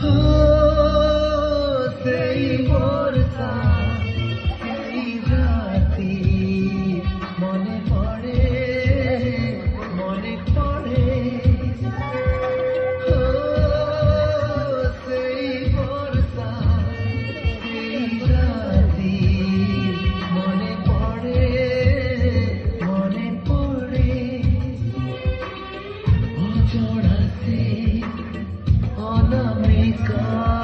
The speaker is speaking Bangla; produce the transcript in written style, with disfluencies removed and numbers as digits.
ও সেই বর্ষা সেই রাতি মনে পড়ে মনে পড়ে ও সেই বর্ষা সেই রাতি মনে পড়ে মনে পড়ে অজড়া সে অনামিকা